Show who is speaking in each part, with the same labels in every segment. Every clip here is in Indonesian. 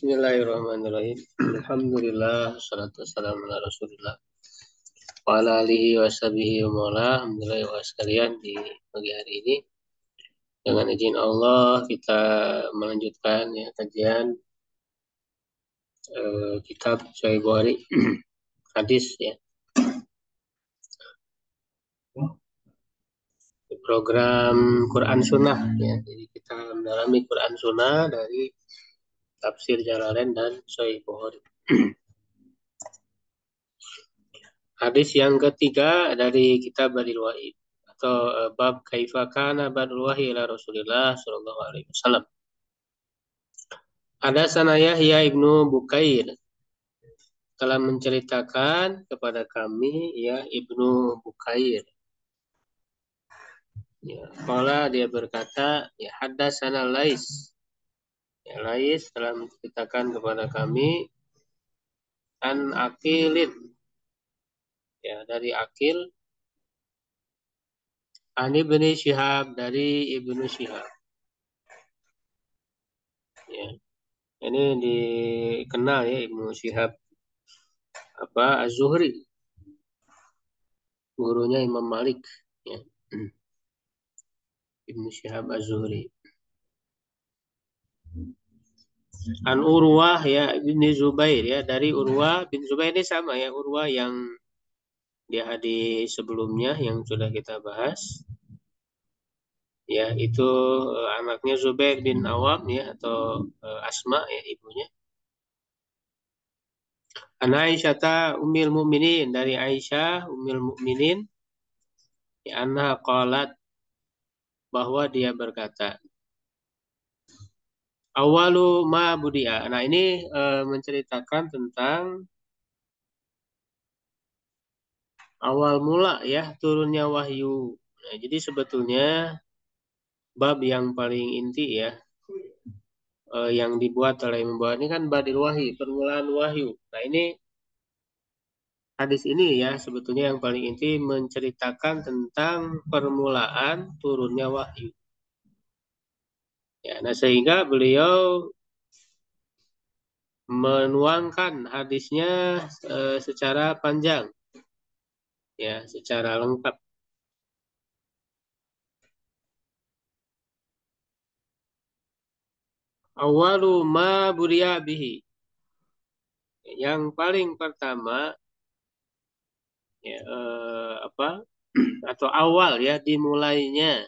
Speaker 1: Bismillahirrahmanirrahim. Alhamdulillah, salatu wassalamu ala Rasulillah. Wa ala alihi wa sahbihi wa mawala. Alhamdulillah wa sekalian di pagi hari ini. Dengan izin Allah kita melanjutkan ya kajian kitab Sahih Bukhari hadis ya. Program Quran Sunnah ya. Jadi kita mendalami Quran Sunnah dari tafsir Jalalain dan Sahih Bukhari. Hadis yang ketiga dari kitab Badil Wahid atau bab kaifa kana badul wahyi ila Rasulillah sallallahu alaihi wasallam. Ada sana Yahya ibnu Bukair telah menceritakan kepada kami ya Ibnu Bukair. Ya, qala dia berkata ya haddatsana Lais. Ya, Lais telah menceritakan kepada kami an Aqilin. Ya, dari Aqil an Ibnu Syihab dari Ibnu Syihab. Ya. Ini dikenal ya Ibnu Syihab Az-Zuhri, gurunya Imam Malik ya. Ibnu Syihab Az-Zuhri. An Urwah ya bin Zubair ya, dari Urwah bin Zubair. Ini sama ya, Urwah yang di hadis sebelumnya yang sudah kita bahas ya, itu anaknya Zubair bin Awam ya, atau Asma ya ibunya. An Aisyah Ummul Mukminin, dari Aisyah Ummul Mukminin ya, anha qalat, bahwa dia berkata, awalu ma budia. Nah ini menceritakan tentang awal mula ya turunnya wahyu. Nah, jadi sebetulnya bab yang paling inti ya yang dibuat oleh membuat ini kan badil wahyu, permulaan wahyu. Nah ini hadis ini ya sebetulnya yang paling inti menceritakan tentang permulaan turunnya wahyu. Ya, nah sehingga beliau menuangkan hadisnya secara panjang, ya, secara lengkap. Awalu ma buriya bihi. Yang paling pertama ya, atau awal ya dimulainya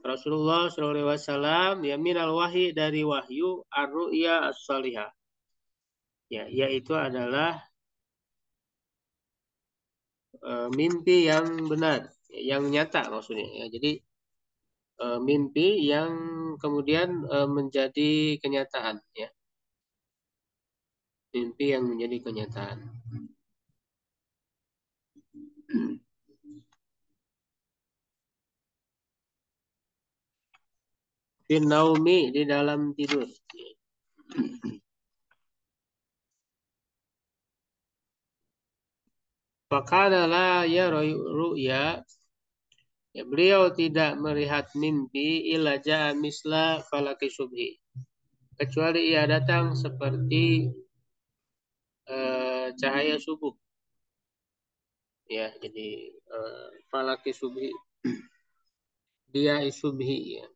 Speaker 1: Rasulullah SAW ya minal wahyi, dari wahyu ar-ru'ya as-salihah. Ya, yaitu adalah mimpi yang benar, yang nyata maksudnya ya. Jadi mimpi yang kemudian menjadi kenyataan ya. Mimpi yang menjadi kenyataan. Fin naumi, di dalam tidur. Fakana la ya ru'ya. Ya, beliau tidak melihat mimpi illa ja'a misla falaki subhi, kecuali ia datang seperti cahaya subuh. Ya, jadi falaki subhi, dia subhi ya.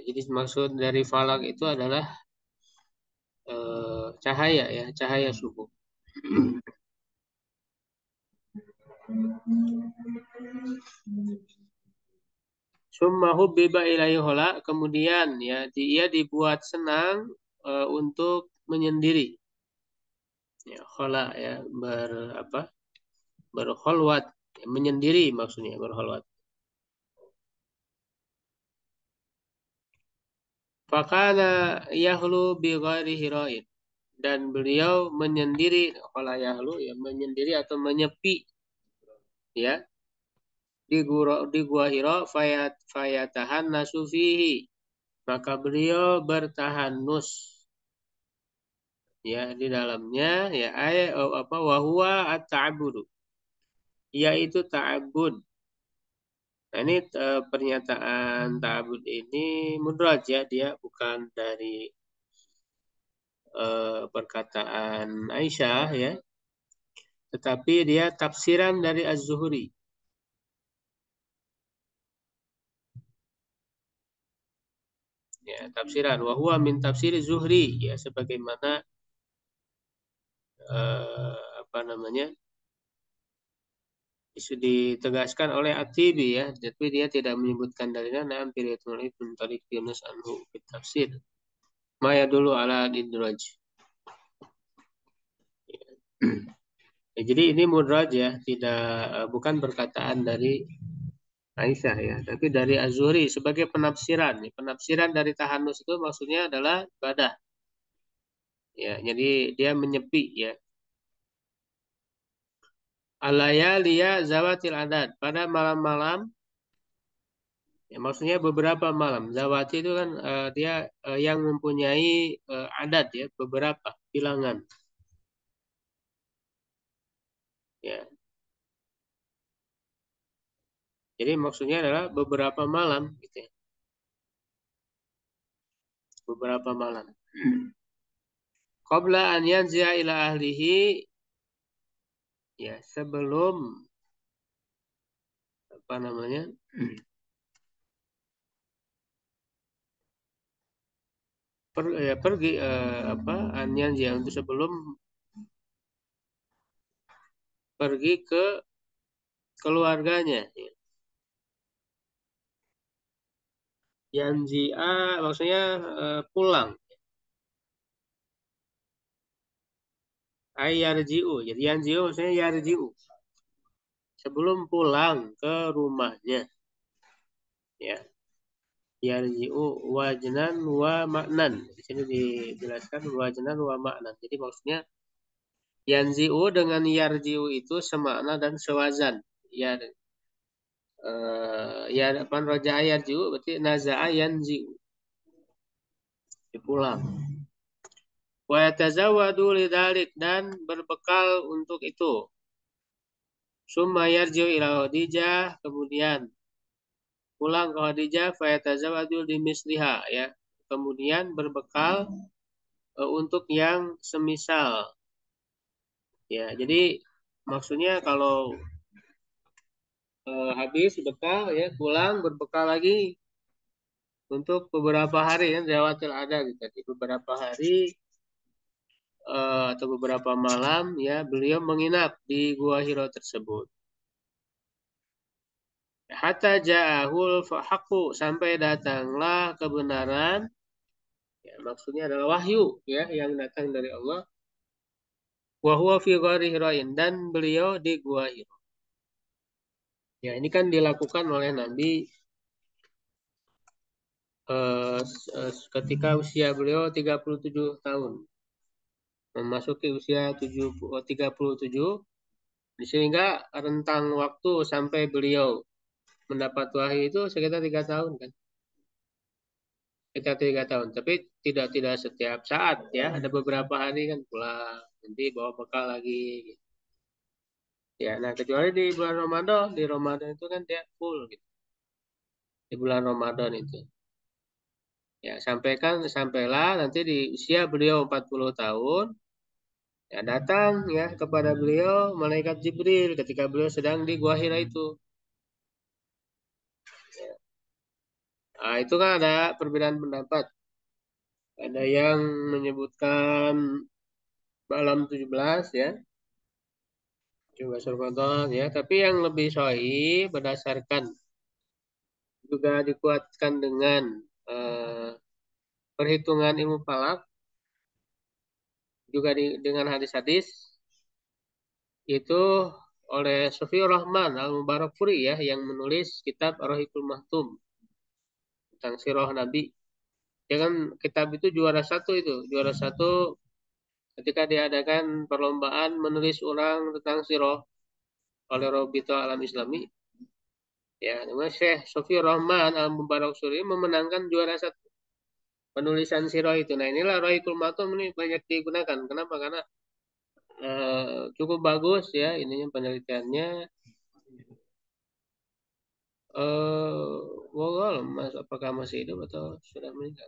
Speaker 1: Jadi maksud dari falak itu adalah cahaya ya, cahaya subuh. Summa hubbiba ilaihi hola, kemudian ya dia dibuat senang untuk menyendiri. Ya, hola ya berkholwat, ya, menyendiri maksudnya berkholwat. Fakana yahlu bi ghairi hirain, dan beliau menyendiri, hola yahlu ya menyendiri atau menyepi ya di gua Hira, fayatahan nasufihi, maka beliau bertahanus ya di dalamnya ya wahwa at-ta'abudu, yaitu ta'abud. Nah, ini pernyataan ta'abud ini mudraj ya, dia bukan dari perkataan Aisyah ya, tetapi dia tafsiran dari Az-Zuhri. Ya, tafsiran wa huwa min tafsir Zuhri ya, sebagaimana apa namanya? Ditegaskan oleh At-Tibi ya, tapi dia tidak menyebutkan dalilnya. Na'am firyatul ibn Tariq Yunus anhu fit tafsir. Maya dulu ala didraj. Ya, jadi ini mudraj ya, tidak bukan perkataan dari Aisyah ya, tapi dari Az-Zuhri sebagai penafsiran. Penafsiran dari tahanus itu maksudnya adalah ibadah. Ya, jadi dia menyepi ya. Alaya liya zawatil adat, pada malam-malam. Ya, maksudnya beberapa malam. Zawati itu kan dia yang mempunyai adat ya, beberapa bilangan. Ya, jadi maksudnya adalah beberapa malam gitu ya. Beberapa malam. Qabla an yanzi'a ila ahlihi, ya sebelum apa namanya? Pergi apa an yanzi'a, untuk sebelum pergi ke keluarganya ya. Yanzi'a maksudnya pulang. Ayarji'u. Jadi yanzi'u maksudnya yarji'u. Sebelum pulang ke rumahnya. Ya. Yarji'u wajnan wa maknan. Di sini dijelaskan wajnan wa maknan. Jadi maksudnya yanzi'u dengan yarji'u itu semakna dan sewazan. Ya, ya apa roja'a yarji'u berarti naza'a yanzi'u. Dipulang. Wa yatazawwadu lidzalik, dan berbekal untuk itu. Summa yarji'u ila Khadijah, kemudian pulang ke Khadijah, fayatazawwadu limisliha ya. Kemudian berbekal untuk yang semisal. Ya, jadi maksudnya kalau habis bekal ya, pulang berbekal lagi untuk beberapa hari ya, zawatil ada gitu. Jadi beberapa hari atau beberapa malam ya, beliau menginap di Gua Hiro tersebut. Hatta ja'ahul haqqu, sampai datanglah kebenaran. Ya, maksudnya adalah wahyu ya, yang datang dari Allah. Wa huwa fi ghari Hirain, dan beliau di Gua Hiro. Ya, ini kan dilakukan oleh Nabi ketika usia beliau 37 tahun. Memasuki usia 37, sehingga rentang waktu sampai beliau mendapat wahyu itu sekitar 3 tahun kan. Sekitar 3 tahun. Tapi tidak setiap saat ya. Ada beberapa hari kan pulang. Nanti bawa bekal lagi. Ya, nah kecuali di bulan Ramadan. Di Ramadan itu kan dia full gitu. Di bulan Ramadan itu. Ya, sampailah nanti di usia beliau 40 tahun. Ya, datang ya kepada beliau malaikat Jibril ketika beliau sedang di Gua Hira itu. Nah, itu kan ada perbedaan pendapat. Ada yang menyebutkan malam 17 ya. 17 Ramadan ya. Tapi yang lebih sahih berdasarkan juga dikuatkan dengan perhitungan ilmu falak, juga dengan hadis-hadis itu oleh Sofiur Rahman Al-Mubarakfuri ya, yang menulis kitab Ar-Rahiqul Mahtum tentang sirah Nabi. Ya kan, kitab itu juara satu ketika diadakan perlombaan menulis ulang tentang sirah oleh Robito Alam Islami. Ya, namanya Syekh Sofiur Rahman Al-Mubarakfuri memenangkan juara satu penulisan sirah itu. Nah, inilah Rahiqul Mahtum ini banyak digunakan. Kenapa? Karena cukup bagus ya ininya penelitiannya. eh Wallah, Mas, apakah masih hidup atau sudah meninggal?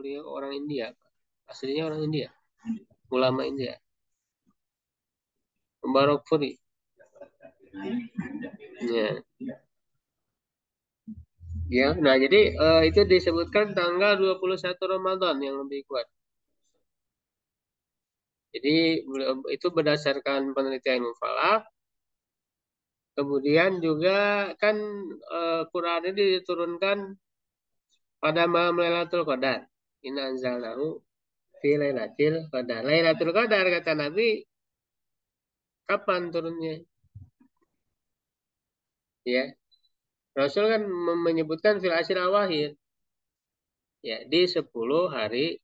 Speaker 1: Beliau orang India, Pak. Aslinya orang India, ulama India. Mubarak Furi. Ya. Ya, nah jadi itu disebutkan tanggal 21 Ramadan yang lebih kuat. Jadi itu berdasarkan penelitian Mufalak. Kemudian juga kan Quran ini diturunkan pada malam Lailatul Qadar. Inna anzalnahu fi Lailatul Qadar. Lailatul Qadar kata Nabi, kapan turunnya? Ya, Rasul kan menyebutkan fil asyir awakhir, ya di 10 hari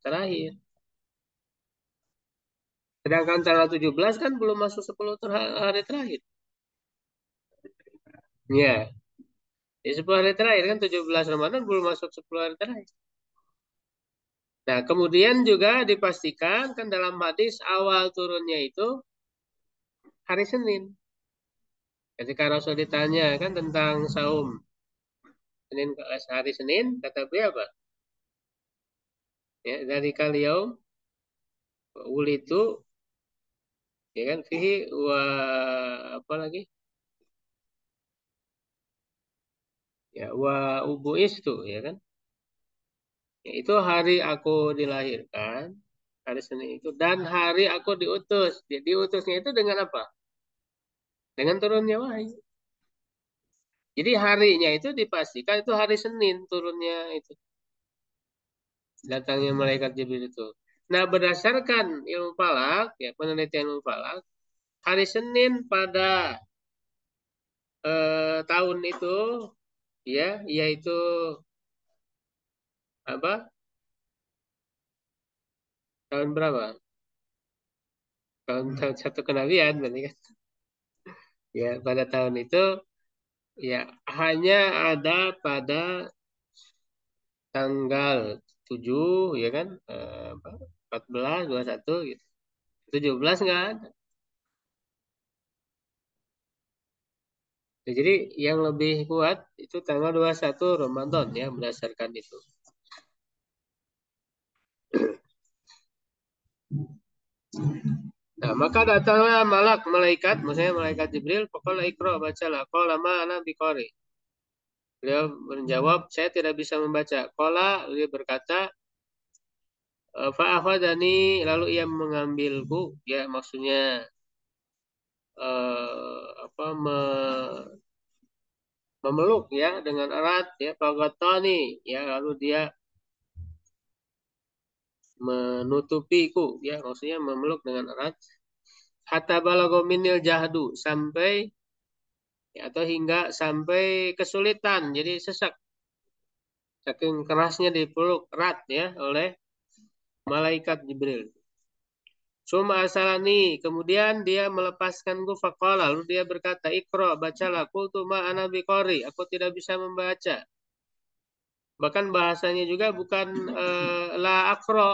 Speaker 1: terakhir. Sedangkan tanggal 17 kan belum masuk 10 hari terakhir. Ya, di 10 hari terakhir kan 17 Ramadan belum masuk 10 hari terakhir. Nah, kemudian juga dipastikan kan dalam hadis awal turunnya itu hari Senin. Ketika Rasul ditanya kan tentang saum Senin hari Senin, kata beliau apa? Ya, dari kaliau ul itu ya kan fihi wa apa lagi? Ya wa ubuis tuh ya kan? Ya, itu hari aku dilahirkan, hari Senin itu dan hari aku diutus. Dia diutusnya itu dengan apa? Dengan turunnya wahyu. Jadi harinya itu dipastikan itu hari Senin turunnya itu datangnya malaikat Jibril itu. Nah, berdasarkan ilmu falak, ya penelitian ilmu falak, hari Senin pada tahun itu, ya, yaitu apa? Tahun berapa? Tahun satu kenabian, berarti kan? Ya, pada tahun itu, ya hanya ada pada tanggal 7, ya kan? 14, 21, gitu. 17 nggak ada. Ya, jadi yang lebih kuat itu tanggal 21 Ramadan ya berdasarkan itu. Nah, maka datanglah malaikat, maksudnya malaikat Jibril, pokoknya ikro, bacalah. Qala ma ana biqari. Beliau menjawab, saya tidak bisa membaca. Qala, beliau berkata, fa'akhadani, lalu ia mengambilku, ya maksudnya apa memeluk ya dengan erat ya fagatani ya lalu dia menutupiku ya maksudnya memeluk dengan erat hatta balago minil jahdu sampai ya, atau hingga sampai kesulitan jadi sesak saking kerasnya dipeluk erat ya oleh malaikat Jibril. Suma asalani kemudian dia melepaskanku faqala lalu dia berkata ikra bacalah qultu ma ana biqari aku tidak bisa membaca bahkan bahasanya juga bukan la akro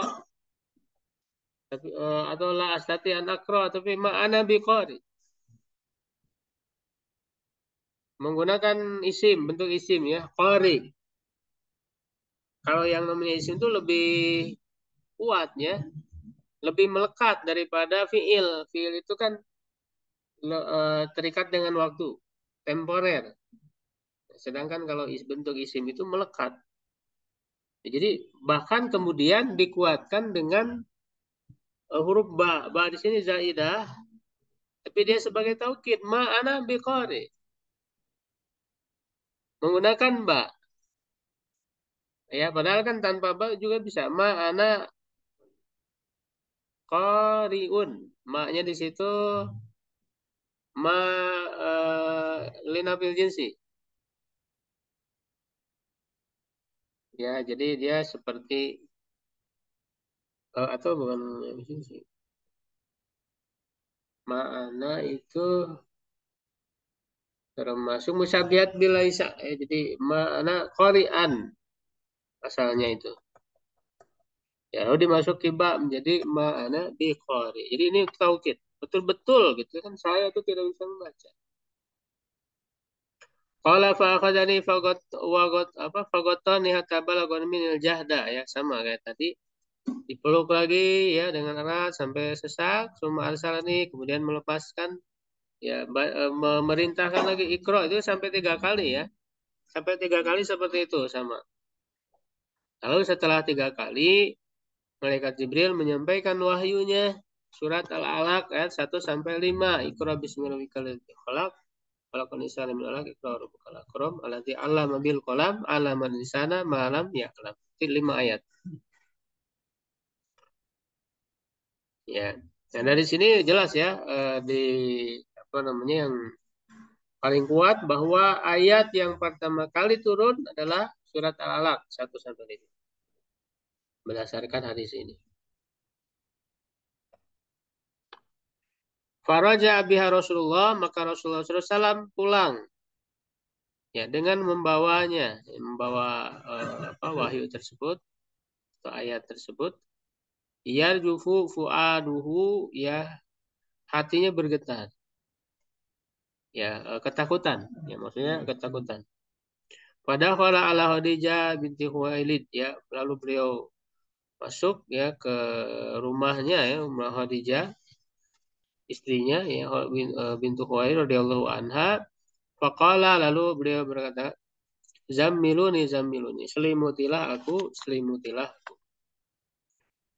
Speaker 1: tapi atau la astati an akro tapi ma ana biqari menggunakan isim bentuk isim ya qari kalau yang namanya isim itu lebih kuat ya lebih melekat daripada fiil fiil itu kan terikat dengan waktu temporer sedangkan kalau bentuk isim itu melekat jadi bahkan kemudian dikuatkan dengan huruf ba di sini zaidah tapi dia sebagai taukid ma'ana biqari menggunakan ba ya padahal kan tanpa ba juga bisa ma'ana qariun maknya di situ ma linafil jinsi ya jadi dia seperti atau bukan linafil jinsi ma'ana itu termasuk musyabihat bila isa jadi ma'ana qari'an asalnya itu ya lalu dimasuk kiba menjadi ma'ana biqari jadi ini taukid betul-betul gitu kan saya tuh tidak bisa membaca Qala fa akhadani fagot wagot apa fagotani hatta balagon minil jahda ya sama kayak tadi dipeluk lagi ya dengan erat sampai sesak summa arsalani kemudian melepaskan ya memerintahkan lagi ikro itu sampai 3 kali ya sampai 3 kali seperti itu sama lalu setelah 3 kali malaikat Jibril menyampaikan wahyunya surat Al-Alaq ayat 1 sampai 5 Iqra bismi rabbikal ladzi khalaq khalaqal insana min 'alaq Iqra rabbukal akram alladzi 'allama bil qalam 'allamal insana ma lam ya'lam. Itu 5 ayat. Ya. Nah, dari sini jelas ya di apa namanya yang paling kuat bahwa ayat yang pertama kali turun adalah surat Al-Alaq 1 sampai 5 berdasarkan hadis ini. Faraja biha Rasulullah maka Rasulullah SAW pulang ya dengan membawanya membawa apa wahyu tersebut atau ayat tersebut yarjufu fuaduhu ya hatinya bergetar ya ketakutan ya maksudnya ketakutan padahal kalau ala Khadijah binti Khuwailid ya lalu beliau masuk ya ke rumahnya ya rumah Khadijah istrinya ya bintu Khuwailid radhiyallahu anha faqala lalu beliau berkata zammiluni zammiluni selimutilah aku selimutilah aku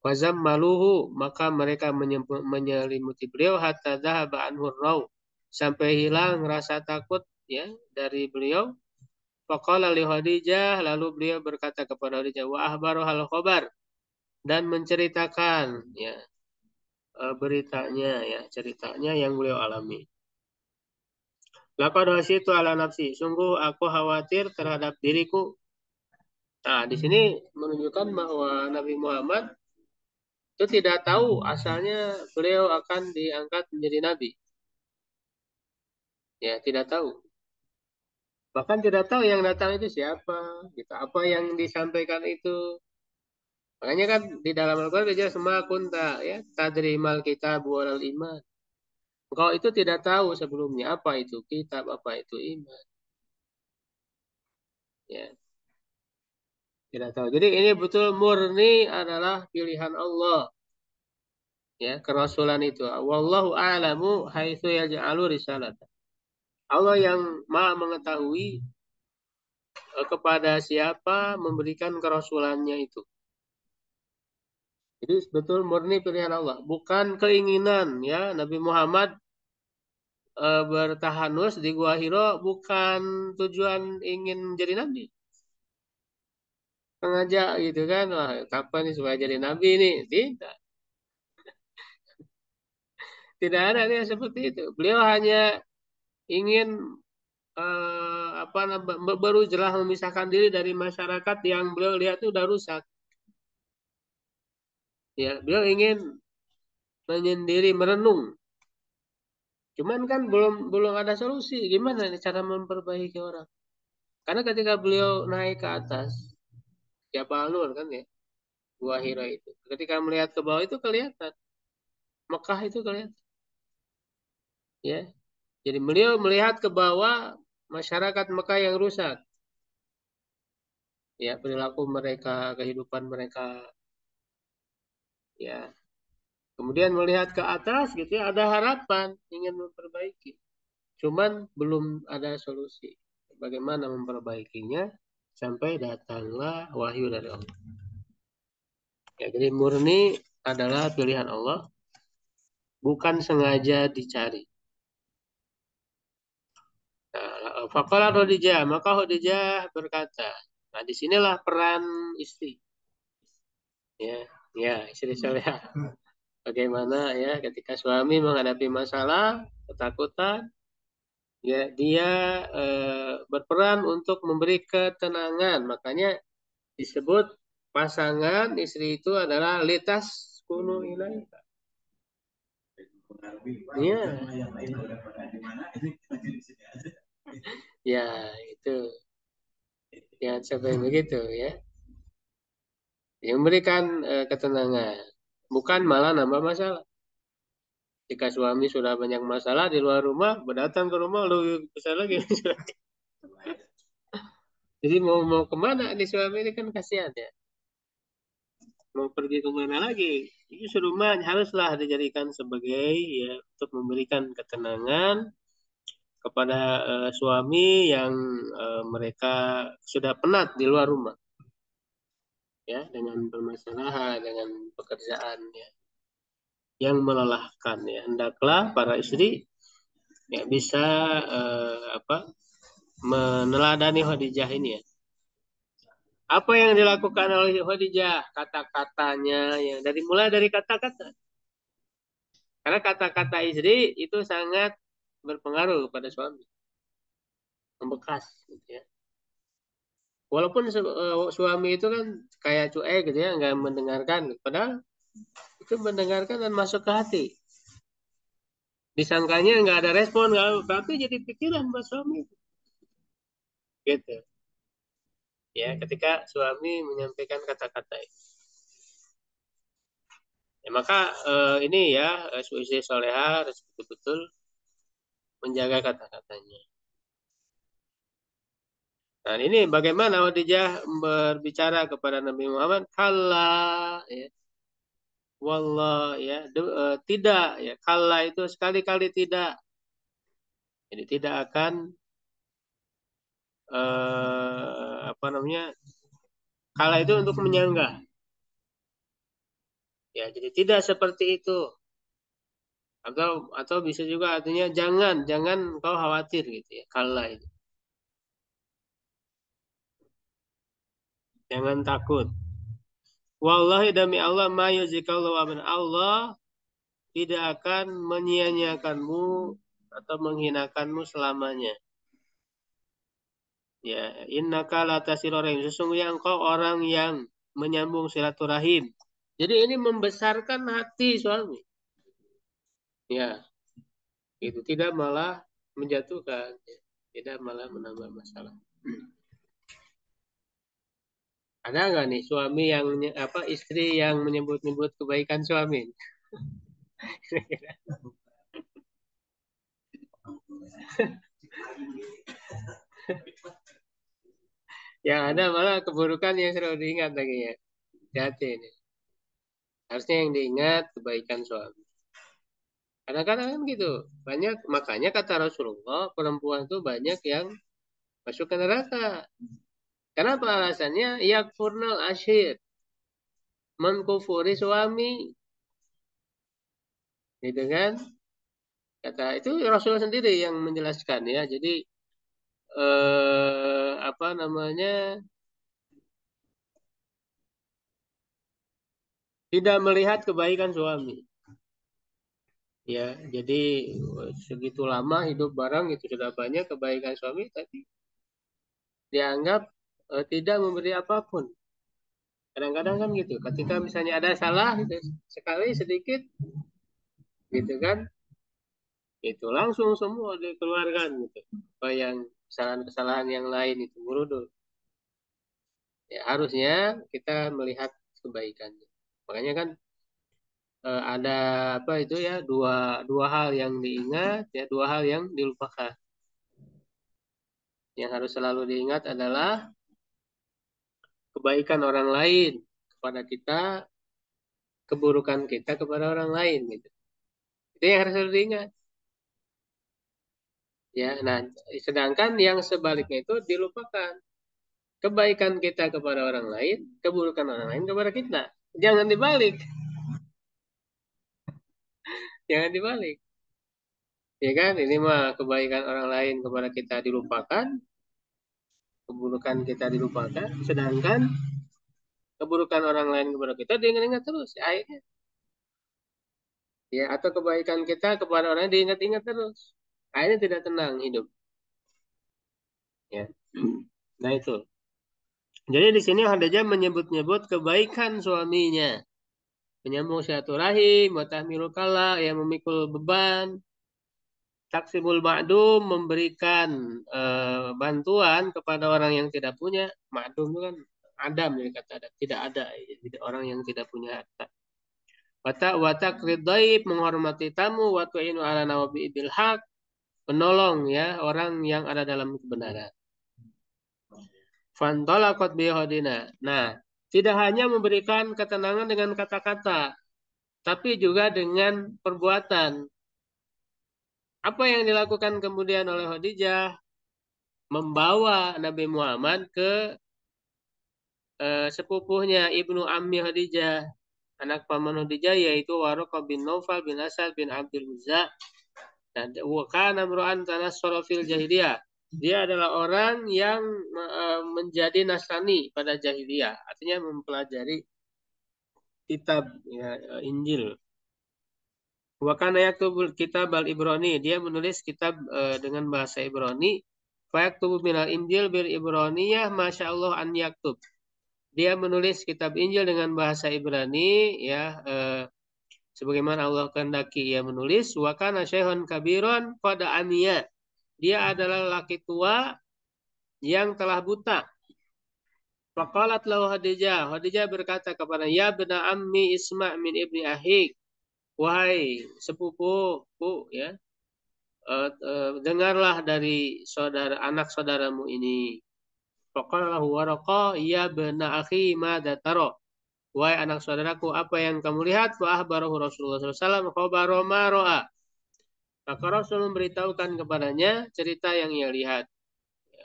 Speaker 1: wazam maluhu maka mereka menyelimuti beliau hatta dhahaba anhu raw sampai hilang rasa takut ya dari beliau faqala li Khadijah lalu beliau berkata kepada Khadijah wa ahbaru hal khabar dan menceritakan ya beritanya ya ceritanya yang beliau alami laqad hasyitu ala nafsi sungguh aku khawatir terhadap diriku. Nah di sini menunjukkan bahwa Nabi Muhammad itu tidak tahu asalnya beliau akan diangkat menjadi nabi. Ya, tidak tahu. Bahkan tidak tahu yang datang itu siapa, gitu. Apa yang disampaikan itu. Makanya kan di dalam Al-Quran dijelas semua kunta ya, tadrimal kitab wal iman. Engkau itu tidak tahu sebelumnya apa itu kitab, apa itu iman. Ya, tidak tahu. Jadi ini betul murni adalah pilihan Allah. Ya, kerasulan itu. Wallahu a'lamu haitsu yaj'alu risalat. Allah yang Maha mengetahui kepada siapa memberikan kerasulannya itu. Jadi betul murni pilihan Allah, bukan keinginan ya Nabi Muhammad bertahanus di Gua Hiro bukan tujuan ingin menjadi nabi. Sengaja gitu kan, wah kapan nih supaya jadi nabi ini? Tidak, tidak ada dia seperti itu. Beliau hanya ingin apa baru jelas memisahkan diri dari masyarakat yang beliau lihat itu udah rusak. Ya, beliau ingin menyendiri merenung. Cuman kan belum belum ada solusi. Gimana nih cara memperbaiki orang? Karena ketika beliau naik ke atas, Jabal Nur kan ya, Gua Hira itu. Ketika melihat ke bawah itu kelihatan, Mekah itu kelihatan. Ya, jadi beliau melihat ke bawah masyarakat Mekah yang rusak. Ya, perilaku mereka, kehidupan mereka. Ya, kemudian melihat ke atas gitu ya, ada harapan ingin memperbaiki. Cuman belum ada solusi. Bagaimana memperbaikinya sampai datanglah wahyu dari Allah. Ya, jadi murni adalah pilihan Allah, bukan sengaja dicari. Nah, Faqala Khadijah, maka Khadijah berkata, nah disinilah peran istri. Ya, ya istri saya. Bagaimana ya ketika suami menghadapi masalah, ketakutan, ya dia berperan untuk memberi ketenangan. Makanya disebut pasangan istri itu adalah litas kunu ilaika. Iya. Ya, itu. Ya, sampai begitu ya. Yang memberikan ketenangan. Bukan malah nambah masalah. Jika suami sudah banyak masalah di luar rumah, berdatang ke rumah lebih besar lagi. Jadi mau kemana di suami ini kan kasihan ya. Mau pergi kemana lagi? Itu rumah haruslah dijadikan sebagai ya untuk memberikan ketenangan kepada suami yang mereka sudah penat di luar rumah ya dengan permasalahan dengan pekerjaan ya yang melelahkan ya. Hendaklah para istri ya bisa apa meneladani Khadijah ini ya. Apa yang dilakukan oleh Khadijah, kata-katanya yang mulai dari kata-kata. Karena kata-kata istri itu sangat berpengaruh pada suami, membekas gitu ya. Walaupun suami itu kan kayak cuek gitu ya, nggak mendengarkan, padahal itu mendengarkan dan masuk ke hati. Disangkanya nggak ada respon, nggak, tapi jadi pikiran buat suami gitu. Ya, ketika suami menyampaikan kata-kata itu. Ya, maka ini ya istri soleha harus betul-betul menjaga kata-katanya. Nah, ini bagaimana Khadijah berbicara kepada Nabi Muhammad? Kalla, ya. Wallah, ya. Tidak, ya. Kalla itu sekali-kali tidak. Jadi tidak akan apa namanya? Kalla itu untuk menyanggah. Ya, jadi tidak seperti itu. Atau bisa juga artinya jangan kau khawatir gitu ya. Kalla itu. Jangan takut. Wallahi demi Allah ma yuzikallahu aban. Allah tidak akan menyia-nyiakanmu atau menghinakanmu selamanya. Ya, innaka latasirohim. Sesungguhnya engkau orang yang menyambung silaturahim. Jadi ini membesarkan hati suami. Ya, itu tidak malah menjatuhkan, ya. Tidak malah menambah masalah. Ada nggak nih suami yang apa istri yang menyebut-nyebut kebaikan suami? Yang ada malah keburukan yang selalu diingat lagi ya. Hati ini. Harusnya yang diingat kebaikan suami. Kadang-kadang kan gitu. Banyak makanya kata Rasulullah perempuan itu banyak yang masuk ke neraka. Kenapa alasannya? Yakfurnal asyir. Mengkufuri suami. Gitu kan? Kata itu Rasulullah sendiri yang menjelaskan ya. Jadi apa namanya? Tidak melihat kebaikan suami. Ya, jadi segitu lama hidup bareng itu sudah banyak kebaikan suami, tapi dianggap tidak memberi apapun. Kadang-kadang kan gitu. Ketika misalnya ada salah gitu, sekali sedikit gitu kan, itu langsung semua dikeluarkan gitu. Apa yang kesalahan-kesalahan yang lain itu merudul. Ya, harusnya kita melihat kebaikannya. Makanya kan ada apa itu ya dua dua hal yang diingat ya dua hal yang dilupakan. Yang harus selalu diingat adalah kebaikan orang lain kepada kita, keburukan kita kepada orang lain gitu. Itu yang harus selalu diingat. Ya, nah sedangkan yang sebaliknya itu dilupakan. Kebaikan kita kepada orang lain, keburukan orang lain kepada kita. Jangan dibalik, jangan dibalik. Ya kan, ini mah kebaikan orang lain kepada kita dilupakan, keburukan kita dilupakan, sedangkan keburukan orang lain kepada kita diingat-ingat terus. Ya, akhirnya, ya atau kebaikan kita kepada orang lain diingat-ingat terus. Akhirnya tidak tenang hidup. Ya, nah itu. Jadi di sini Khadijah menyebut-nyebut kebaikan suaminya. Menyambung silaturahim, watahmilul kala, yang memikul beban, taksibul ma'dum, memberikan bantuan kepada orang yang tidak punya. Ma'dum itu kan adam ya kata ada, tidak ada. Jadi orang yang tidak punya harta. Watak ridhaib, menghormati tamu, watu'inu ala nawabi bil haq, menolong ya orang yang ada dalam kebenaran. Fantolakot bihodina. Nah, tidak hanya memberikan ketenangan dengan kata-kata, tapi juga dengan perbuatan. Apa yang dilakukan kemudian oleh Khadijah? Membawa Nabi Muhammad ke sepupunya Ibnu Ammi Khadijah, anak paman Khadijah, yaitu Waraqah bin Naufal bin Asad bin Abdul Uzza. Dan wakana imra'an tanassara fil jahiliyah. Dia adalah orang yang menjadi Nasrani pada jahiliyah, artinya mempelajari kitab ya, Injil. Wakana yaktubul kitab al-Ibrani, dia menulis kitab dengan bahasa Ibrani. Fa yaktubu minal Injil bil Ibraniyah masyaallah an yaktub. Dia menulis kitab Injil dengan bahasa Ibrani ya sebagaimana Allah kehendaki ia menulis. Wa kana syaikhun kabiron qad amiya. Dia adalah laki tua yang telah buta. Faqalat lahu Khadijah. Khadijah berkata kepada ya bena ammi isma' min ibni ahik. Wahai sepupuku ya. Dengarlah dari saudara anak saudaramu ini. Faqala lahu Waraqah ya bena akhi madza tara. Wahai anak saudaraku, apa yang kamu lihat? Fa ahbarahu Rasulullah SAW khabara ma ra'a. Maka Rasul memberitahukan kepadanya cerita yang ia lihat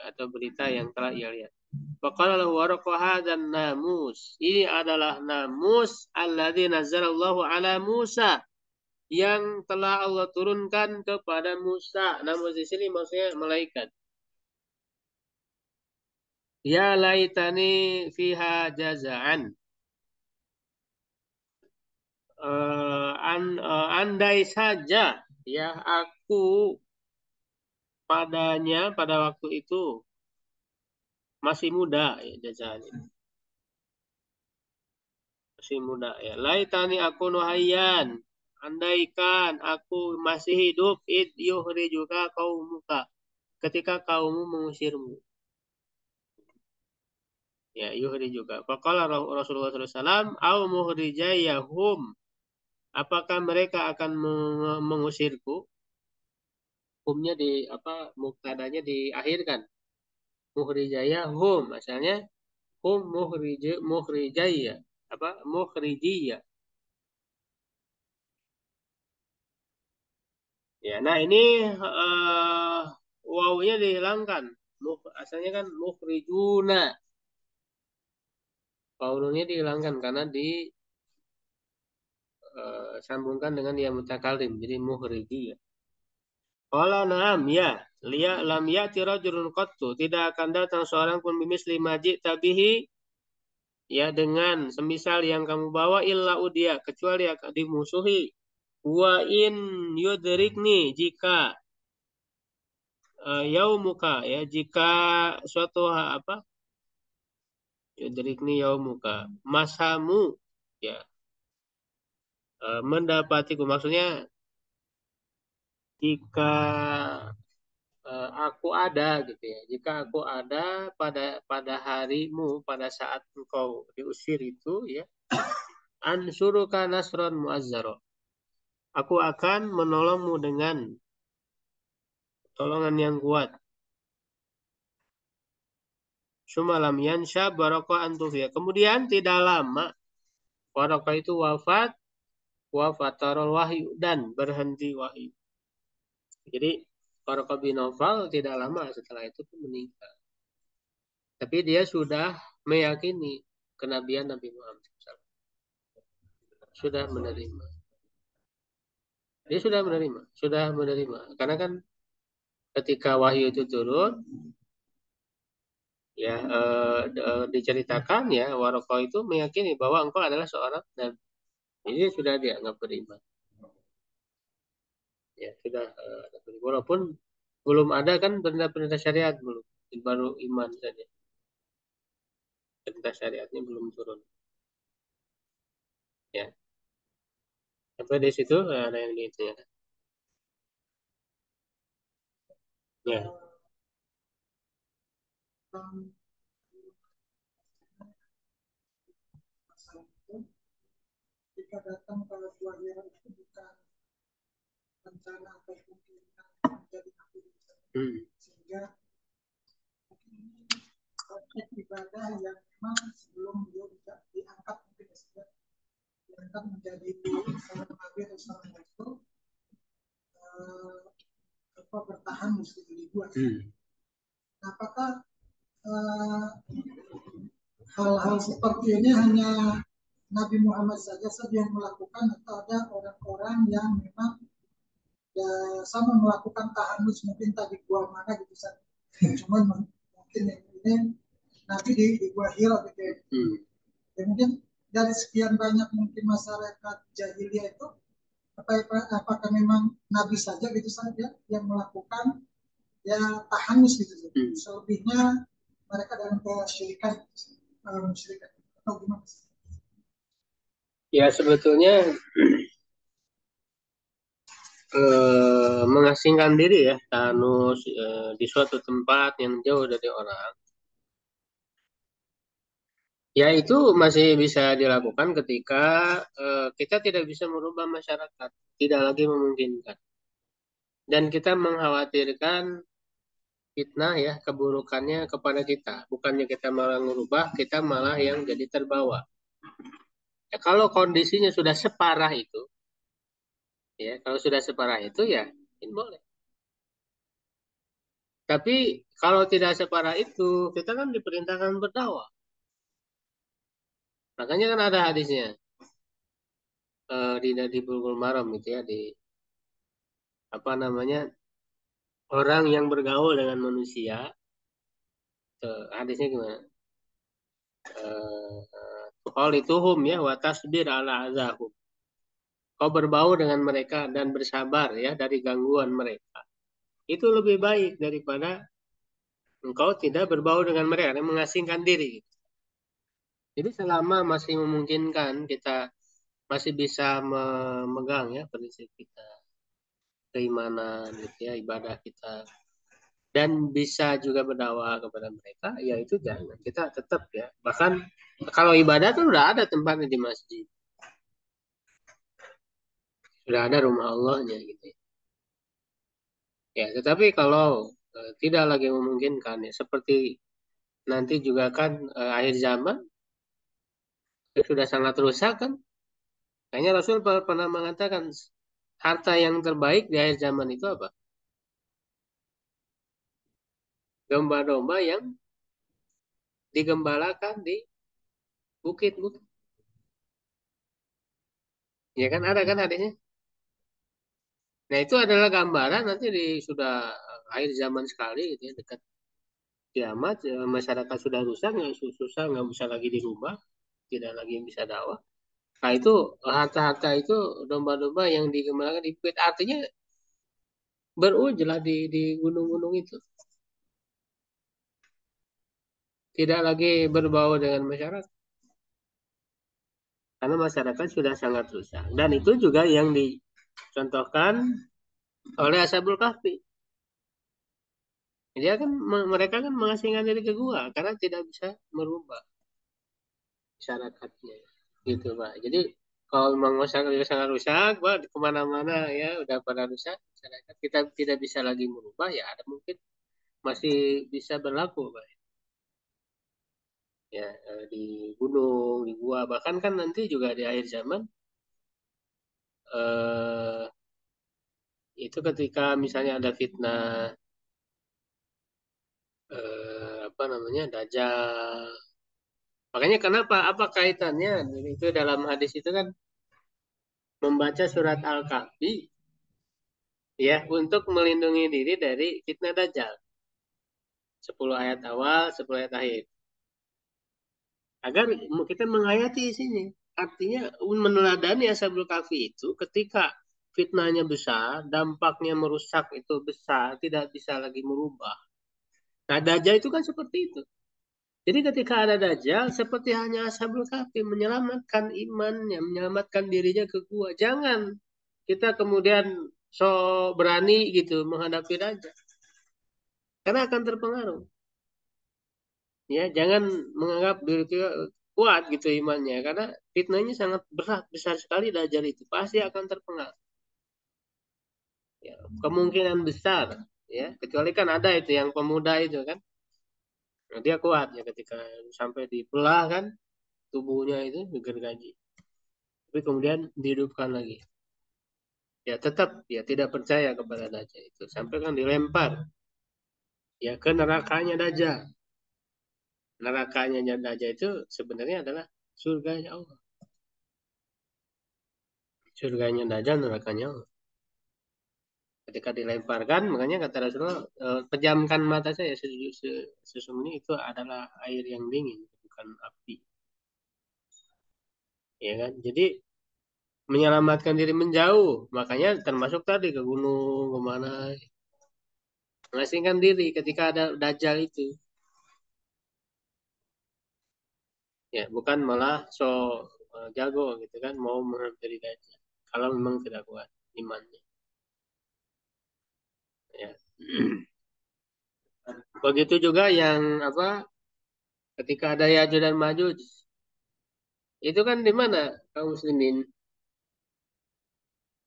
Speaker 1: atau berita yang telah ia lihat. Faqala lahu Waraqah hadzan namus. Ini adalah namus alladzi nazzalallahu ala Musa yang telah Allah turunkan kepada Musa. Namus di sini maksudnya malaikat. Ya laitani fiha jazaan. Andai saja ya aku padanya pada waktu itu masih muda ya jazaan masih muda ya laitani aku nuhayyan andaikan aku masih hidup id yuhrijuka qaumuka ketika kaummu mengusirmu ya yuhrijuka faqala Rasulullah SAW au muhrijayahum apakah mereka akan mengusirku humnya di apa muktadanya diakhirkan muhrijayahum asalnya hum muhrijaya apa muhrijiyah. Ya, nah ini wawunya dihilangkan. Asalnya kan mukhrijuna. Wawunya dihilangkan karena disambungkan dengan ya mutakalim. Jadi mukhriji ya. Qala na'am ya. Liya lam ya'ti rajulun qattu. Tidak akan datang seorang pun bimis lima tabihi ya dengan semisal yang kamu bawa illa udia kecuali akan dimusuhi. Wa in yudrikni jika yaumuka ya jika suatu apa yudrikni yaumuka masamu ya mendapatiku maksudnya jika aku ada gitu ya jika aku ada pada harimu pada saat engkau diusir itu ya ansuruka nasron muazzaro aku akan menolongmu dengan tolongan yang kuat. Sumalam yansha baroko antufia. Kemudian tidak lama Waraka itu wafatarul wahyu dan berhenti wahyu. Jadi Waraka bin Nawfal tidak lama setelah itu pun meninggal. Tapi dia sudah meyakini kenabian Nabi Muhammad SAW. Sudah menerima. Dia sudah menerima. Karena kan ketika wahyu itu turun, ya diceritakan ya Waraka itu meyakini bahwa engkau adalah seorang nabi. Ini sudah dianggap beriman. Ya sudah walaupun belum ada kan perintah-perintah syariat belum baru iman saja perintah syariatnya belum turun ya sampai di situ ada yang gitu ya ya hmm.
Speaker 2: ibadah yang memang sebelum beliau diangkat mungkin ya, diangkat menjadi seorang nabi atau seorang rasul, bertahan mesti dibuat. Nah, apakah hal-hal seperti ini hanya Nabi Muhammad saja yang melakukan atau ada orang-orang yang memang ya sama melakukan tahanus mungkin tadi gua mana gitu saja. Cuman mungkin ini Nabi di gua Hira gitu ya. Ya mungkin dari sekian banyak mungkin masyarakat jahiliyah itu apakah memang Nabi saja gitu saja yang melakukan ya tahanus gitu. Selebihnya mereka dalam kesyirikan musyrikan atau gimana?
Speaker 1: Ya sebetulnya mengasingkan diri ya, tahanus di suatu tempat yang jauh dari orang. Ya itu masih bisa dilakukan ketika kita tidak bisa merubah masyarakat, tidak lagi memungkinkan. Dan kita mengkhawatirkan fitnah ya, keburukannya kepada kita. Bukannya kita malah merubah, kita malah yang jadi terbawa. Ya, kalau kondisinya sudah separah itu, ya kalau sudah separah itu ya ini boleh. Tapi kalau tidak separah itu, kita kan diperintahkan berdakwah. Makanya kan ada hadisnya di Bulughul Maram itu ya, di apa namanya, orang yang bergaul dengan manusia, hadisnya gimana? Tuhalituhum ya wa tasbir ala azahum. Kau berbau dengan mereka dan bersabar ya dari gangguan mereka. Itu lebih baik daripada engkau tidak berbau dengan mereka dan mengasingkan diri. Jadi selama masih memungkinkan kita masih bisa memegang ya prinsip kita, keimanan gitu ya, ibadah kita, dan bisa juga berdakwah kepada mereka, ya itu jangan, kita tetap ya, bahkan kalau ibadah tuh udah ada tempatnya di masjid, sudah ada rumah Allahnya gitu ya. Ya tetapi kalau tidak lagi memungkinkan ya, seperti nanti juga kan akhir zaman sudah sangat rusak kan, kayaknya Rasul pernah mengatakan harta yang terbaik di akhir zaman itu apa? Domba-domba yang digembalakan di bukit-bukit. Ya kan ada kan hadisnya. Nah itu adalah gambaran nanti di sudah akhir zaman sekali gitu ya, dekat kiamat masyarakat sudah rusak, nggak susah, nggak bisa lagi dirubah, tidak lagi bisa dakwah. Nah itu harta-harta itu domba-domba yang digembalakan di bukit, artinya berujilah di gunung-gunung itu, tidak lagi berbau dengan masyarakat karena masyarakat sudah sangat rusak, dan itu juga yang dicontohkan oleh Ashabul Kahfi. Dia kan mereka kan mengasingkan diri ke gua karena tidak bisa merubah masyarakatnya gitu Pak. Jadi kalau memang masyarakat sangat rusak, Pak, kemana-mana ya udah pada rusak masyarakat, kita tidak bisa lagi merubah, ya ada mungkin masih bisa berlaku Pak. Ya di gunung, di gua, bahkan kan nanti juga di akhir zaman eh, itu ketika misalnya ada fitnah apa namanya Dajjal. Makanya kenapa? Apa kaitannya? Itu dalam hadis itu kan membaca surat Al-Kahfi ya untuk melindungi diri dari fitnah Dajjal. 10 ayat awal, 10 ayat akhir. Agar kita menghayati sini. Artinya meneladani Ashabul Kahfi itu ketika fitnahnya besar, dampaknya merusak itu besar, tidak bisa lagi merubah. Nah, Dajjal itu kan seperti itu. Jadi ketika ada Dajjal, seperti hanya Ashabul Kahfi menyelamatkan imannya, menyelamatkan dirinya ke gua. Jangan kita kemudian so berani gitu menghadapi Dajjal. Karena akan terpengaruh. Ya, jangan menganggap diri kita kuat gitu imannya. Karena fitnahnya sangat berat, besar sekali Dajjal itu. Pasti akan terpengaruh. Ya, kemungkinan besar. Ya, kecuali kan ada itu yang pemuda itu kan. Nah, dia kuat ya ketika sampai dibelah kan tubuhnya itu digergaji. Tapi kemudian dihidupkan lagi. Ya tetap dia tidak percaya kepada Dajjal itu. Sampai kan dilempar ya ke nerakanya Dajjal. Nerakanya Dajjal itu sebenarnya adalah surganya Allah. Surganya Dajjal, nerakanya Allah. Ketika dilemparkan, makanya kata Rasulullah, pejamkan mata saya, sesungguhnya itu adalah air yang dingin, bukan api. Ya kan? Jadi menyelamatkan diri menjauh, makanya termasuk tadi ke gunung, kemana, mengasingkan diri ketika ada Dajjal itu. Ya, bukan malah jago gitu kan, mau menghampiri Dajjal. Kalau memang tidak kuat imannya. Ya. Begitu juga yang apa ketika ada Yajuj dan Majuj. Itu kan di mana kaum muslimin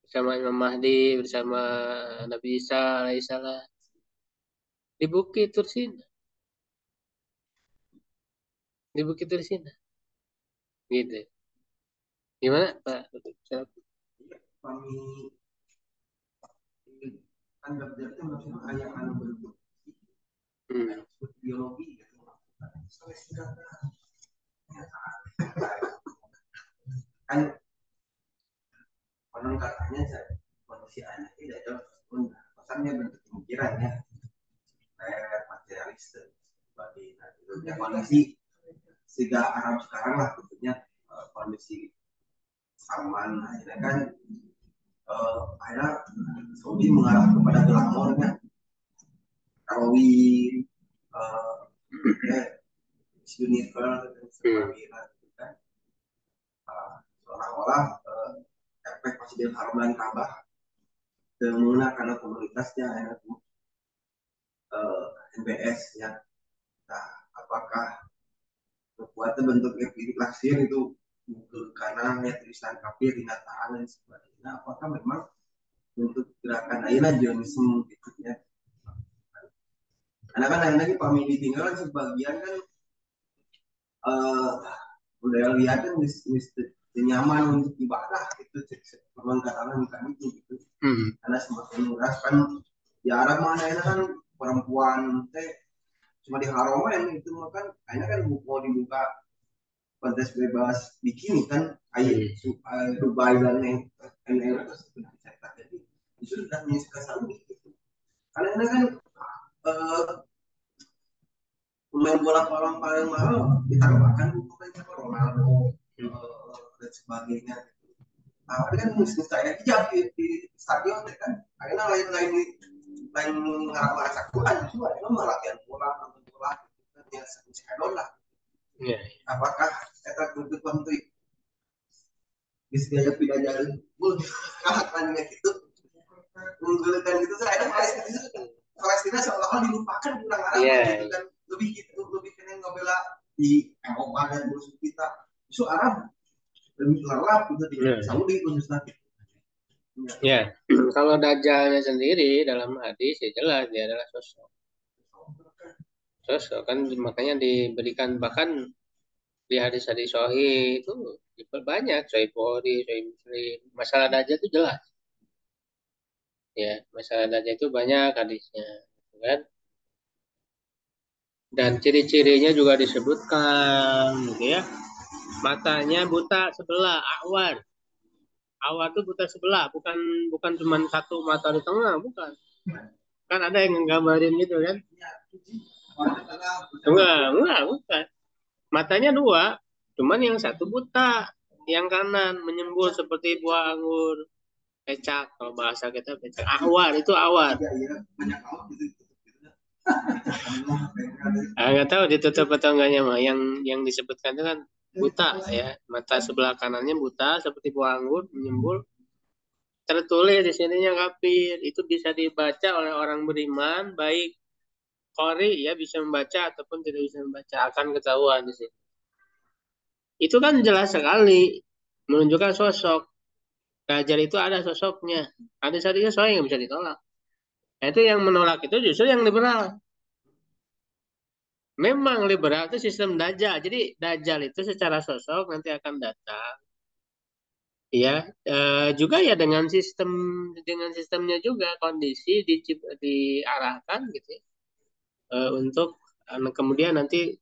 Speaker 1: bersama Imam Mahdi, bersama Nabi Isa alaihissalam di Bukit Tursina, di Bukit Tursina, gitu. Gimana Pak?
Speaker 3: Kami kan berarti maksudnya ayah anak bentuk biologi gitu. Kan konon katanya manusia anak tidak jauh pun pesannya bentuk pemikirannya kayak materialis sebagai ya, kondisi sehingga Arab sekarang lah tentunya kondisi aman akhirnya kan akhirnya Saudi mengarah kepada glamornya kawin ya, universal dan sebagainya gitu kan seolah-olah efek Masjidil Haram dan Ka'bah menggunakan komunitasnya MBS ya. Nah, apakah kekuatan bentuknya laksir itu karena ya tulisan kafir binatang dan sebagainya apakah memang bentuk gerakan ayeuna Zionisme gitu ya karena kan yang lagi pami ditinggalan sebagian kan udah lihat kan nyaman untuk ibadah gitu memang katakan bukan itu gitu karena semakin luas kan ya Arab mana ini kan perempuan teh cuma di haromen itu kan kayaknya kan mau dibuka kontes bebas bikini kan Dubai dan yang itu sudah dicetak jadi itu sudah menyesuaikan Saudi gitu karena ini kan pemain bola paling mahal ditaruhkan bukan Ronaldo dan sebagainya nah ini kan mesti saya hijab di stadion kan akhirnya lain ngarang sakuan justru akhirnya malah latihan bola nonton bola kan ya sekadon lah apakah kita butuh bantu bisa tidak jadi kan gitu menggulirkan itu saya Palestina seolah-olah dilupakan kurang Arab gitu kan lebih kena ngebela di Eropa dan musuh kita isu Arab lebih lelap gitu di Saudi khususnya
Speaker 1: ya kalau Dajjalnya sendiri dalam hadis ya jelas dia adalah sosok kan makanya diberikan bahkan di hadis-hadis Sahih itu banyak Sahih Bukhari, Sahih Muslim masalah Dajjal itu jelas ya masalah Dajjal itu banyak hadisnya kan dan ciri-cirinya juga disebutkan gitu ya matanya buta sebelah awar awar itu buta sebelah bukan bukan cuma satu mata di tengah bukan kan ada yang nggambarin gitu kan enggak bukan matanya dua cuman yang satu buta yang kanan menyembul seperti buah anggur pecak kalau bahasa kita pecak awar itu awar nggak tahu ditutup atau enggaknya mah yang disebutkan itu kan buta ya mata sebelah kanannya buta seperti buah anggur menyembul tertulis di sininya kafir itu bisa dibaca oleh orang beriman baik Qori ya bisa membaca ataupun tidak bisa membaca akan ketahuan di sini itu kan jelas sekali menunjukkan sosok Dajjal itu ada sosoknya ada saatnya soalnya yang bisa ditolak nah, itu yang menolak itu justru yang liberal Memang liberal itu sistem Dajjal. Jadi Dajjal itu secara sosok nanti akan datang. Ya, juga ya dengan sistemnya juga kondisi diarahkan gitu ya, untuk kemudian nanti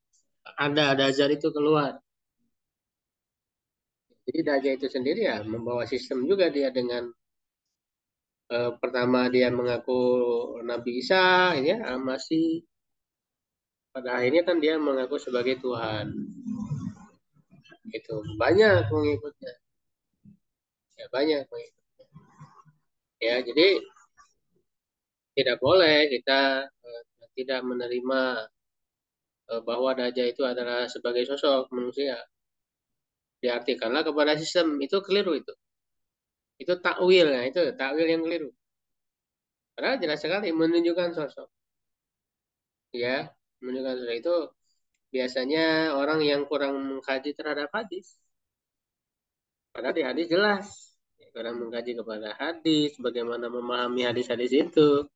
Speaker 1: ada Dajjal itu keluar. Jadi Dajjal itu sendiri ya membawa sistem juga dia dengan pertama dia mengaku Nabi Isa ya masih pada akhirnya kan dia mengaku sebagai Tuhan. Itu banyak pengikutnya. Ya banyak pengikutnya. Ya, jadi tidak boleh kita tidak menerima bahwa Dajjal itu adalah sebagai sosok manusia. Diartikanlah kepada sistem itu keliru itu. Itu takwil, nah itu takwil yang keliru. Padahal jelas sekali menunjukkan sosok. Ya, menunjukkan sosok itu biasanya orang yang kurang mengkaji terhadap hadis. Padahal di hadis jelas. Kurang mengkaji kepada hadis, bagaimana memahami hadis-hadis itu,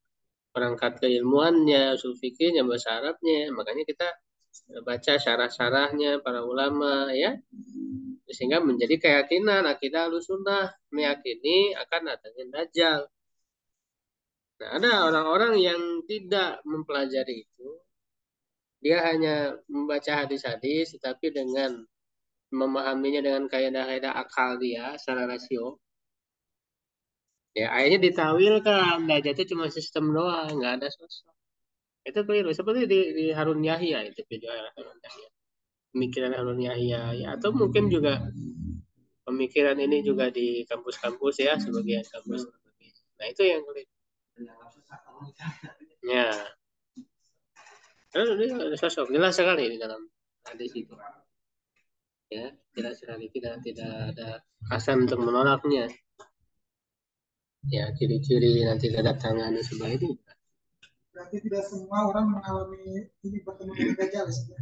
Speaker 1: perangkat keilmuannya, usul fikihnya, bahasa Arabnya. Makanya kita baca syarah-syarahnya para ulama ya. Sehingga menjadi keyakinan akidah Ahlussunnah meyakini akan adanya Dajjal. Nah, ada orang-orang yang tidak mempelajari itu, dia hanya membaca hadis-hadis, tetapi dengan memahaminya dengan kaidah-kaidah akal dia secara rasio. Ya, akhirnya ditawilkan, Dajjal itu cuma sistem doang, nggak ada sosok. Itu keliru. Seperti di Harun Yahya itu video Harun Yahya. Pemikiran Harun Yahya, ya, atau mungkin juga pemikiran ini juga di kampus-kampus ya, sebagian kampus. Nah, itu yang keliru. Ya, ini ada sosok jelas sekali di dalam hadis itu. Ya, jelas sekali tidak ada alasan untuk menolaknya. Ya, ciri-ciri nanti kedatangan sebagai itu.
Speaker 2: Berarti tidak semua orang mengalami ini bertemu dengan Dajjal ya?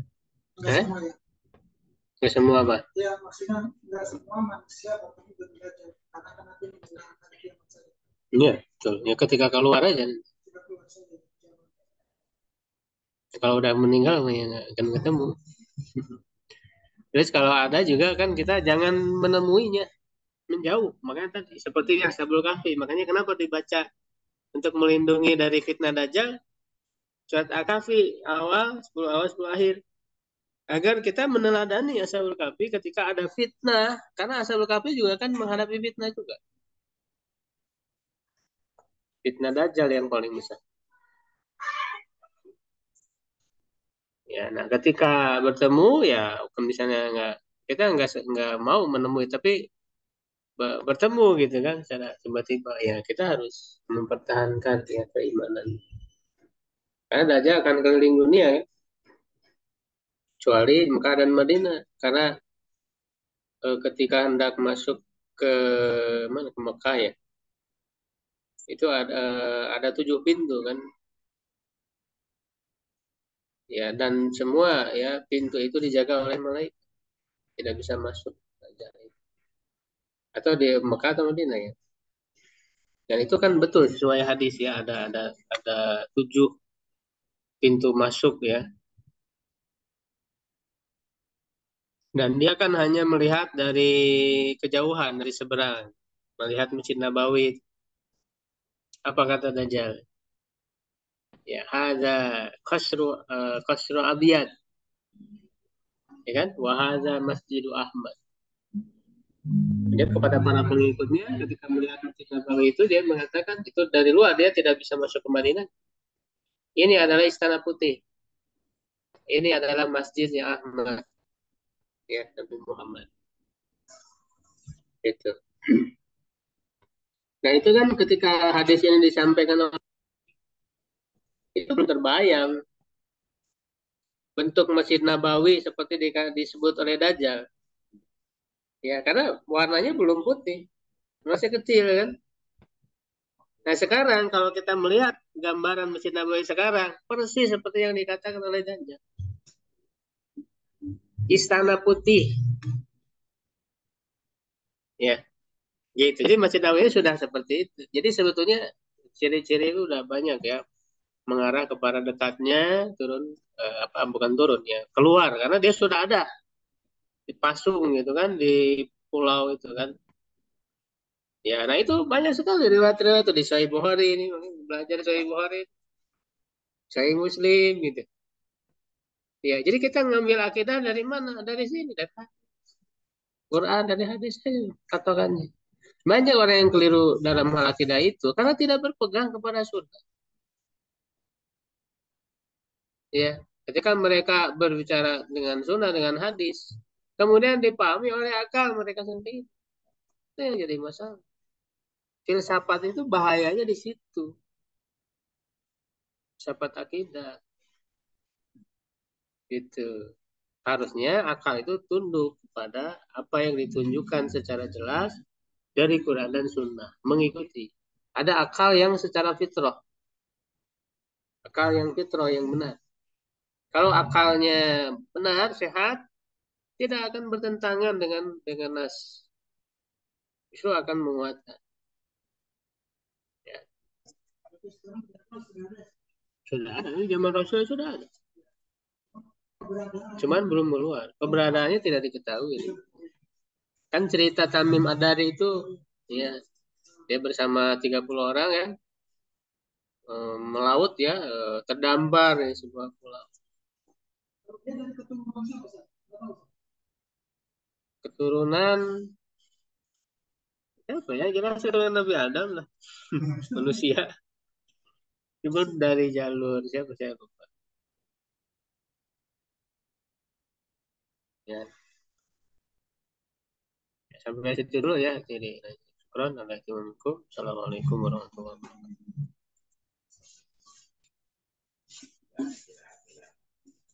Speaker 2: Enggak semua ya?
Speaker 1: Enggak semua, Pak?
Speaker 2: Ya, maksudnya enggak semua manusia bertemu dengan Dajjal. Karena kan nanti menjelaskan kiamat saja.
Speaker 1: Iya, betul. Ya, ketika keluar aja.
Speaker 2: Ketika keluar saja.
Speaker 1: Kalau udah meninggal, ya nggak akan ketemu. Terus kalau ada juga kan kita jangan menemuinya, menjauh. Makanya tadi seperti yang Ashabul Kahfi. Makanya kenapa dibaca untuk melindungi dari fitnah Dajjal surat Al-Kahfi awal 10 akhir. Agar kita meneladani Ashabul Kahfi ketika ada fitnah. Karena Ashabul Kahfi juga kan menghadapi fitnah juga. Fitnah Dajjal yang paling besar. Ya, nah ketika bertemu ya misalnya kita nggak mau menemui tapi bertemu gitu kan secara tiba-tiba ya kita harus mempertahankan ya keimanan. Karena Dajjal akan keliling dunia ya, kecuali Mekah dan Madinah. Karena ketika hendak masuk ke mana ke Mekah ya, itu ada 7 pintu kan. Ya dan semua ya pintu itu dijaga oleh malaikat, tidak bisa masuk Dajjal. Atau di Mekah atau Madinah ya. Dan itu kan betul sesuai hadis ya ada 7 pintu masuk ya. Dan dia kan hanya melihat dari kejauhan dari seberang, melihat Masjid Nabawi. Apa kata Dajjal? Ya, ada qasru abiyad. Ya kan? Wa hadza Masjidu Ahmad. Dia kepada para pengikutnya ketika melihat Masjid Nabawi itu dia mengatakan itu dari luar dia tidak bisa masuk ke Madinah. Ini adalah istana putih. Ini adalah masjidnya Ahmad. Ya, Nabi Muhammad. Itu. Nah itu kan ketika hadis ini disampaikan itu belum terbayang bentuk Masjid Nabawi seperti disebut oleh Dajjal. Ya karena warnanya belum putih, masih kecil kan. Nah sekarang kalau kita melihat gambaran Masjid Nabawi sekarang persis seperti yang dikatakan oleh Dajjal. Istana putih. Ya, gitu. Jadi Masjid Nabawi sudah seperti itu. Jadi sebetulnya ciri-ciri itu udah banyak ya mengarah kepada dekatnya turun bukan turun ya, keluar karena dia sudah ada dipasung gitu kan di pulau itu kan. Ya, nah itu banyak sekali riwayat-riwayat itu di Sahih Bukhari ini belajar Sahih Bukhari, Sahih Muslim gitu. Ya, jadi kita ngambil akidah dari mana? Dari sini, dari Quran, dari hadis saja patokannya. Banyak orang yang keliru dalam hal akidah itu karena tidak berpegang kepada sunnah. Ya, ketika mereka berbicara dengan sunnah, dengan hadis, kemudian dipahami oleh akal mereka sendiri. Itu yang jadi masalah. Filsafat itu bahayanya di situ. Filsafat akidah. Gitu. Harusnya akal itu tunduk kepada apa yang ditunjukkan secara jelas dari Quran dan Sunnah. Mengikuti. Ada akal yang secara fitrah. Akal yang fitrah yang benar. Kalau akalnya benar, sehat, tidak akan bertentangan dengan nas. Justru akan menguatkan. Ya. Sudah ada, zaman Rasul sudah ada. Cuman belum keluar. Keberadaannya tidak diketahui. Kan cerita Tamim Ad-Dari itu, ya, dia bersama 30 orang ya, melaut ya, terdampar di sebuah pulau. Keturunan apa ya? Jelas keturunan Nabi Adam lah, manusia. Itu dari jalur siapa saya lupa. Ya, sampai situ dulu ya. Jadi, Assalamualaikum warahmatullahi wabarakatuh.